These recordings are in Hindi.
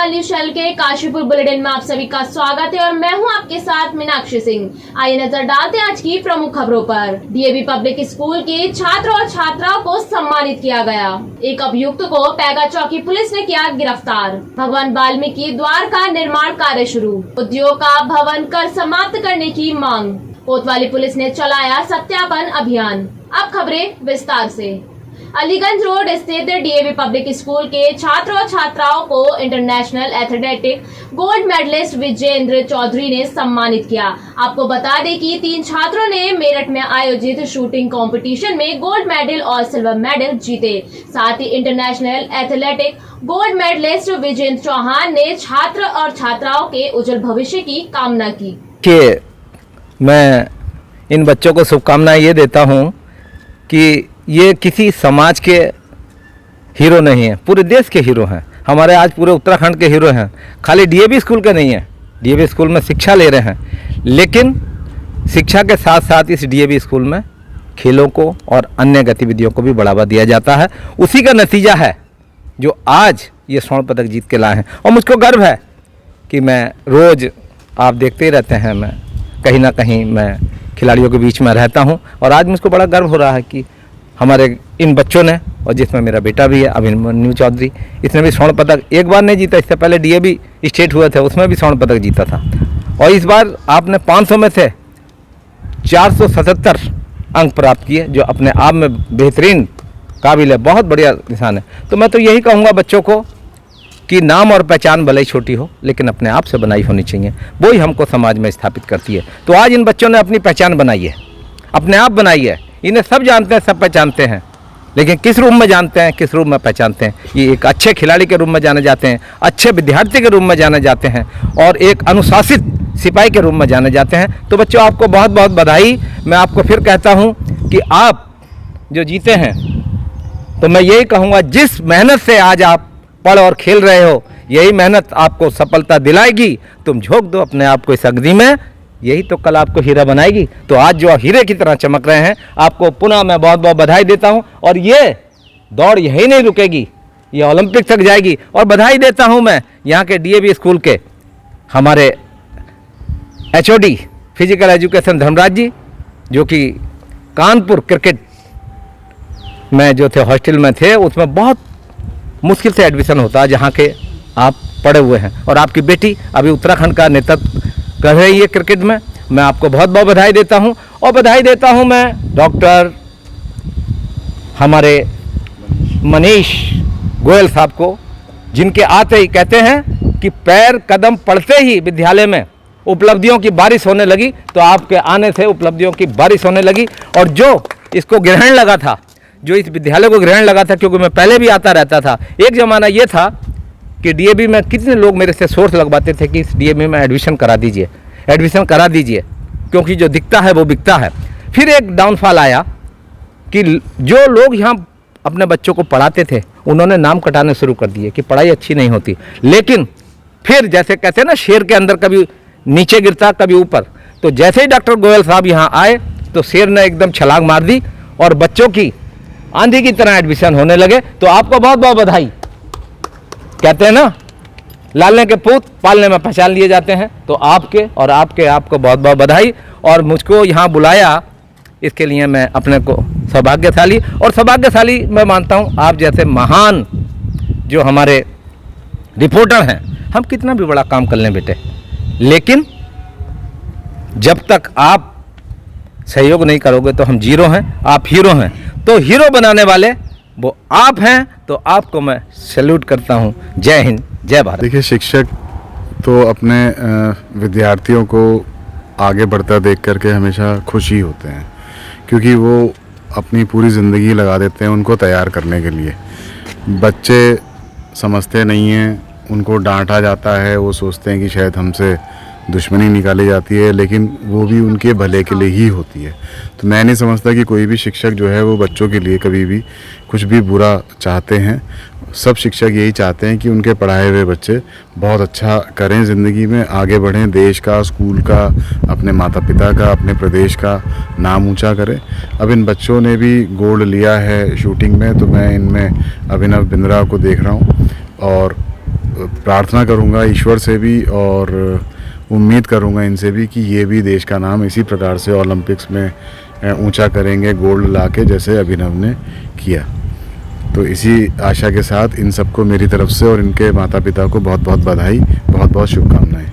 नौनिहाल न्यूज चैनल के काशीपुर बुलेटिन में आप सभी का स्वागत है और मैं हूं आपके साथ मीनाक्षी सिंह। आइए नजर डालते हैं आज की प्रमुख खबरों पर। डीएवी पब्लिक स्कूल के छात्र और छात्राओं को सम्मानित किया गया। एक अभियुक्त को पैगा चौकी पुलिस ने किया गिरफ्तार। भगवान वाल्मीकि द्वार का निर्माण कार्य शुरू। उद्योग का भवन कर समाप्त करने की मांग। कोतवाली पुलिस ने चलाया सत्यापन अभियान। अब खबरें विस्तार से। अलीगंज रोड स्थित डीएवी पब्लिक स्कूल के छात्र और छात्राओं को international athletic gold medallist Vijendra Chaudhary ने सम्मानित किया। आपको बता दें कि 3 छात्रों ने मेरठ में आयोजित शूटिंग कंपटीशन में गोल्ड मेडल और सिल्वर मेडल जीते। साथ ही international athletic gold medallist Vijender Chauhan ने छात्र और छात्राओं के उज्जवल भविष्य की कामना की। मैं इन बच्चों को शुभकामनाएं ये देता हूँ कि ये किसी समाज के हीरो नहीं है, पूरे देश के हीरो हैं। हमारे आज पूरे उत्तराखंड के हीरो हैं। खाली डीएवी स्कूल के नहीं है, डीएवी स्कूल में शिक्षा ले रहे हैं, लेकिन शिक्षा के साथ साथ इस डीएवी स्कूल में खेलों को और अन्य गतिविधियों को भी बढ़ावा दिया जाता है। उसी का नतीजा है जो आज ये स्वर्ण पदक जीत के लाए हैं। और मुझको गर्व है कि मैं रोज़, आप देखते ही रहते हैं, मैं कहीं ना कहीं मैं खिलाड़ियों के बीच में रहता हूं और आज मुझको बड़ा गर्व हो रहा है कि हमारे इन बच्चों ने, और जिसमें मेरा बेटा भी है अभिमन्यु चौधरी, इसने भी स्वर्ण पदक एक बार नहीं जीता। इससे पहले डीएवी स्टेट हुए थे, उसमें भी स्वर्ण पदक जीता था। और इस बार आपने 500 में से 477 अंक प्राप्त किए, जो अपने आप में बेहतरीन काबिल है, बहुत बढ़िया निशान है। तो मैं तो यही कहूँगा बच्चों को कि नाम और पहचान भले ही छोटी हो, लेकिन अपने आप से बनाई होनी चाहिए, वो ही हमको समाज में स्थापित करती है। तो आज इन बच्चों ने अपनी पहचान बनाई है, अपने आप बनाई है। इन्हें सब जानते हैं, सब पहचानते हैं, लेकिन किस रूप में जानते हैं, किस रूप में पहचानते हैं। ये एक अच्छे खिलाड़ी के रूप में जाने जाते हैं, अच्छे विद्यार्थी के रूप में जाने जाते हैं और एक अनुशासित सिपाही के रूप में जाने जाते हैं। तो बच्चों, आपको बहुत बहुत बधाई। मैं आपको फिर कहता हूँ कि आप जो जीते हैं, तो मैं यही कहूँगा, जिस मेहनत से आज आप पढ़ और खेल रहे हो, यही मेहनत आपको सफलता दिलाएगी। तुम झोंक दो अपने आप को इस अग्नि में, यही तो कल आपको हीरा बनाएगी। तो आज जो हीरे की तरह चमक रहे हैं, आपको पुनः मैं बहुत बहुत बधाई देता हूं। और ये दौड़ यही नहीं रुकेगी, ये ओलंपिक तक जाएगी। और बधाई देता हूं मैं यहाँ के डीएवी स्कूल के हमारे एचओडी फिजिकल एजुकेशन धर्मराज जी, जो कि कानपुर क्रिकेट में जो थे हॉस्टल में थे, उसमें बहुत मुश्किल से एडमिशन होता है, जहाँ के आप पढ़े हुए हैं। और आपकी बेटी अभी उत्तराखंड का नेतृत्व कर रही है क्रिकेट में। मैं आपको बहुत बहुत बधाई देता हूं। और बधाई देता हूं मैं डॉक्टर हमारे मनीष गोयल साहब को, जिनके आते ही कहते हैं कि पैर कदम पड़ते ही विद्यालय में उपलब्धियों की बारिश होने लगी। तो आपके आने से उपलब्धियों की बारिश होने लगी। और जो इसको ग्रहण लगा था, जो इस विद्यालय को ग्रहण लगा था, क्योंकि मैं पहले भी आता रहता था। एक ज़माना ये था कि डीएवी में कितने लोग मेरे से सोर्स लगवाते थे कि इस डीएवी में एडमिशन करा दीजिए, एडमिशन करा दीजिए, क्योंकि जो दिखता है वो बिकता है। फिर एक डाउनफॉल आया कि जो लोग यहाँ अपने बच्चों को पढ़ाते थे, उन्होंने नाम कटाने शुरू कर दिए कि पढ़ाई अच्छी नहीं होती। लेकिन फिर जैसे कहते हैं ना, शेर के अंदर कभी नीचे गिरता कभी ऊपर, तो जैसे ही डॉक्टर गोयल साहब यहाँ आए तो शेर ने एकदम छलांग मार दी और बच्चों की आंधी की तरह एडमिशन होने लगे। तो आपको बहुत बहुत बधाई। कहते हैं ना, लालने के पूत पालने में पहचान लिए जाते हैं। तो आपके और आपको बहुत बहुत बधाई। और मुझको यहाँ बुलाया, इसके लिए मैं अपने को सौभाग्यशाली मैं मानता हूँ। आप जैसे महान जो हमारे रिपोर्टर हैं, हम कितना भी बड़ा काम कर लें बेटे, लेकिन जब तक आप सहयोग नहीं करोगे तो हम जीरो हैं, आप हीरो हैं। तो हीरो बनाने वाले वो आप हैं। तो आपको मैं सैल्यूट करता हूं। जय हिंद, जय भारत। देखिए, शिक्षक तो अपने विद्यार्थियों को आगे बढ़ता देख करके हमेशा खुश ही होते हैं, क्योंकि वो अपनी पूरी ज़िंदगी लगा देते हैं उनको तैयार करने के लिए। बच्चे समझते नहीं हैं, उनको डांटा जाता है, वो सोचते हैं कि शायद हमसे दुश्मनी निकाली जाती है, लेकिन वो भी उनके भले के लिए ही होती है। तो मैं नहीं समझता कि कोई भी शिक्षक जो है वो बच्चों के लिए कभी भी कुछ भी बुरा चाहते हैं। सब शिक्षक यही चाहते हैं कि उनके पढ़ाए हुए बच्चे बहुत अच्छा करें, ज़िंदगी में आगे बढ़ें, देश का, स्कूल का, अपने माता पिता का, अपने प्रदेश का नाम ऊंचा करें। अब इन बच्चों ने भी गोल्ड लिया है शूटिंग में, तो मैं इनमें अभिनव बिंद्रा को देख रहा हूँ और प्रार्थना करूँगा ईश्वर से भी और उम्मीद करूँगा इनसे भी कि ये भी देश का नाम इसी प्रकार से ओलंपिक्स में ऊंचा करेंगे, गोल्ड लाके, जैसे अभिनव ने किया। तो इसी आशा के साथ इन सबको मेरी तरफ से और इनके माता पिता को बहुत बहुत बधाई, बहुत बहुत शुभकामनाएं।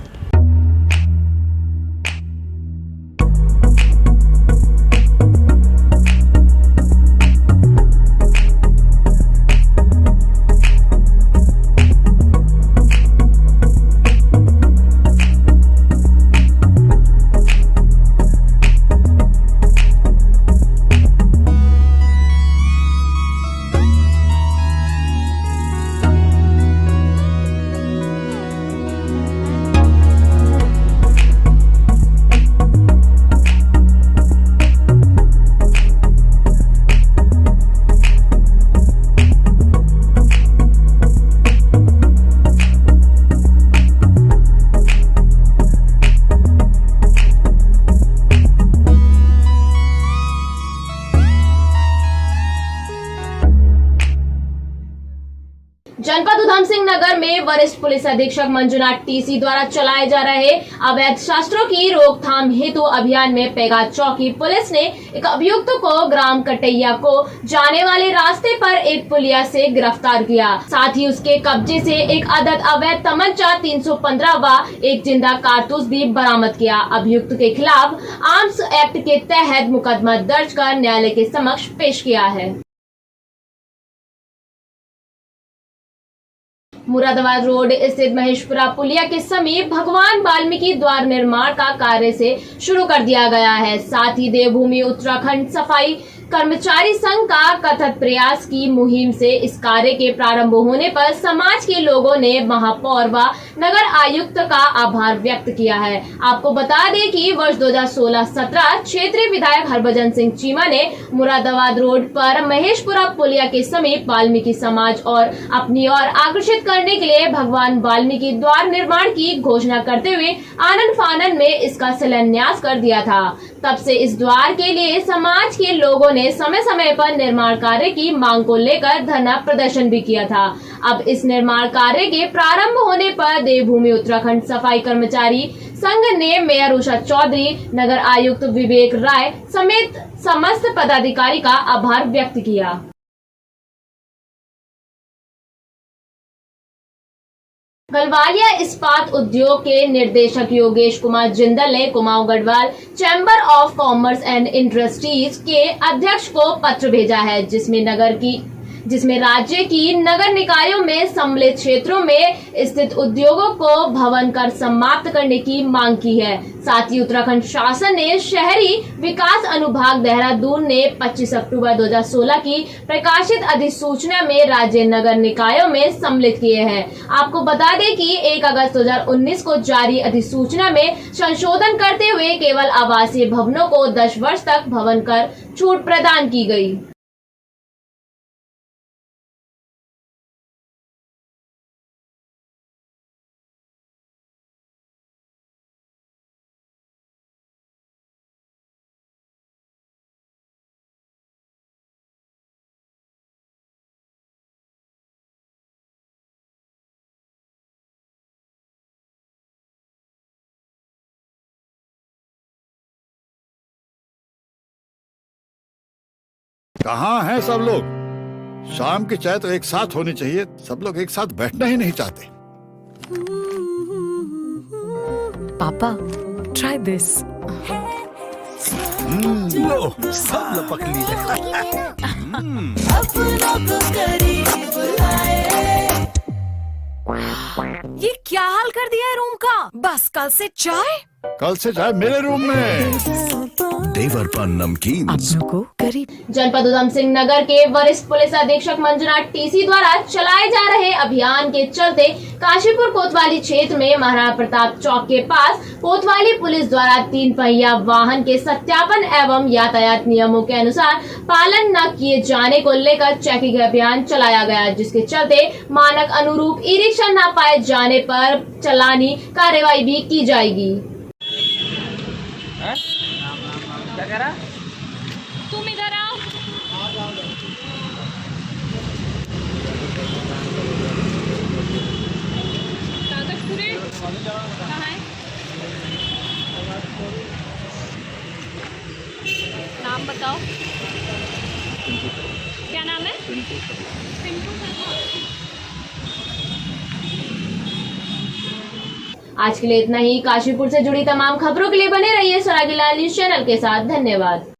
जनपद उधम सिंह नगर में वरिष्ठ पुलिस अधीक्षक मंजुनाथ टीसी द्वारा चलाए जा रहे अवैध शस्त्रों की रोकथाम हेतु अभियान में पेगा चौकी पुलिस ने एक अभियुक्त को ग्राम कटैया को जाने वाले रास्ते पर एक पुलिया से गिरफ्तार किया। साथ ही उसके कब्जे से एक अदद अवैध तमंचा 315 व एक जिंदा कारतूस भी बरामद किया। अभियुक्त के खिलाफ आर्म्स एक्ट के तहत मुकदमा दर्ज कर न्यायालय के समक्ष पेश किया है। मुरादाबाद रोड स्थित महेशपुरा पुलिया के समीप भगवान वाल्मीकि द्वार निर्माण का कार्य से शुरू कर दिया गया है। साथ ही देवभूमि उत्तराखंड सफाई कर्मचारी संघ का कथित प्रयास की मुहिम से इस कार्य के प्रारंभ होने पर समाज के लोगों ने महापौर व नगर आयुक्त का आभार व्यक्त किया है। आपको बता दें कि वर्ष 2016-17 क्षेत्रीय विधायक हरभजन सिंह चीमा ने मुरादाबाद रोड पर महेशपुरा पुलिया के समीप वाल्मीकि समाज और अपनी ओर आकर्षित करने के लिए भगवान वाल्मीकि द्वार निर्माण की घोषणा करते हुए आनन फानन में इसका शिलान्यास कर दिया था। तब से इस द्वार के लिए समाज के लोगों ने समय समय पर निर्माण कार्य की मांग को लेकर धरना प्रदर्शन भी किया था। अब इस निर्माण कार्य के प्रारंभ होने पर देवभूमि उत्तराखंड सफाई कर्मचारी संघ ने मेयर उषा चौधरी, नगर आयुक्त विवेक राय समेत समस्त पदाधिकारी का आभार व्यक्त किया। गढ़वालिया इस्पात उद्योग के निर्देशक योगेश कुमार जिंदल ने Kumaon Garhwal chamber of commerce and industries के अध्यक्ष को पत्र भेजा है, जिसमें राज्य की नगर निकायों में सम्मिलित क्षेत्रों में स्थित उद्योगों को भवन कर समाप्त करने की मांग की है। साथ ही उत्तराखंड शासन ने शहरी विकास अनुभाग देहरादून ने 25 अक्टूबर 2016 की प्रकाशित अधिसूचना में राज्य नगर निकायों में सम्मिलित किए हैं। आपको बता दें कि 1 अगस्त 2019 को जारी अधिसूचना में संशोधन करते हुए केवल आवासीय भवनों को 10 वर्ष तक भवन कर छूट प्रदान की गई। कहाँ हैं सब लोग? शाम की चाय तो एक साथ होनी चाहिए। सब लोग एक साथ बैठना ही नहीं चाहते। पापा, try this. लो, सब लपक लिए। ये क्या हाल कर दिया है रूम का? बस कल से चाय? कल से चाय मेरे रूम में। देवरपन नमकीन अपनों को करीब। जनपद उधम सिंह नगर के वरिष्ठ पुलिस अधीक्षक मंजुनाथ टीसी द्वारा चलाए जा रहे अभियान के चलते काशीपुर कोतवाली क्षेत्र में महाराणा प्रताप चौक के पास कोतवाली पुलिस द्वारा 3 पहिया वाहन के सत्यापन एवं यातायात नियमों के अनुसार पालन न किए जाने को लेकर चेकिंग अभियान चलाया गया, जिसके चलते मानक अनुरूप ई रिक्शा न पाए जाने पर चालानी कार्रवाई भी की जाएगी। तुम इधर आओ। बताओ, क्या नाम है? पिंटू शर्मा। आज के लिए इतना ही। काशीपुर से जुड़ी तमाम खबरों के लिए बने रहिए स्वरागी लाल न्यूज चैनल के साथ। धन्यवाद।